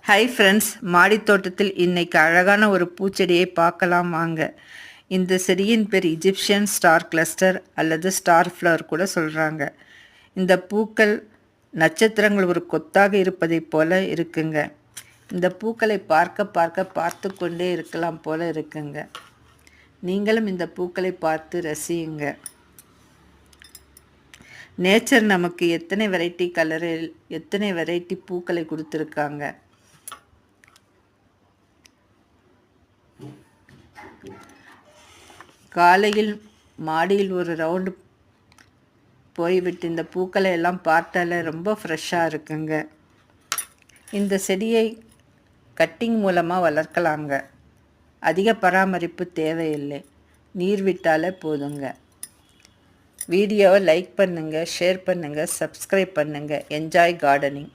Hi friends, மாடித்தோட்டத்தில் இன்னைக்கு அழகான ஒரு பூச்செடியை பார்க்கலாம் வாங்க. இந்த செடியின் பேர் இஜிப்சியன் ஸ்டார் கிளஸ்டர் அல்லது ஸ்டார் ஃப்ளவர் கூட சொல்கிறாங்க. இந்த பூக்கள் நட்சத்திரங்கள் ஒரு கொத்தாக இருப்பதைப் போல இருக்குங்க. இந்த பூக்களை பார்த்து கொண்டே இருக்கலாம் போல இருக்குங்க. நீங்களும் இந்த பூக்களை பார்த்து ரசியுங்க. நேச்சர் நமக்கு எத்தனை வெரைட்டி கலரில் எத்தனை வெரைட்டி பூக்களை கொடுத்துருக்காங்க. காலையில் மாடியில் ஒரு ரவுண்டு போய்விட்டு இந்த பூக்களை எல்லாம் பார்த்தாலே ரொம்ப ஃப்ரெஷ்ஷாக இருக்குங்க. இந்த செடியை கட்டிங் மூலமாக வளர்க்கலாங்க. அதிக பராமரிப்பு தேவையில்லை, நீர் விட்டாலே போதுங்க. வீடியோவை லைக் பண்ணுங்கள், ஷேர் பண்ணுங்கள், சப்ஸ்கிரைப் பண்ணுங்கள். Enjoy gardening.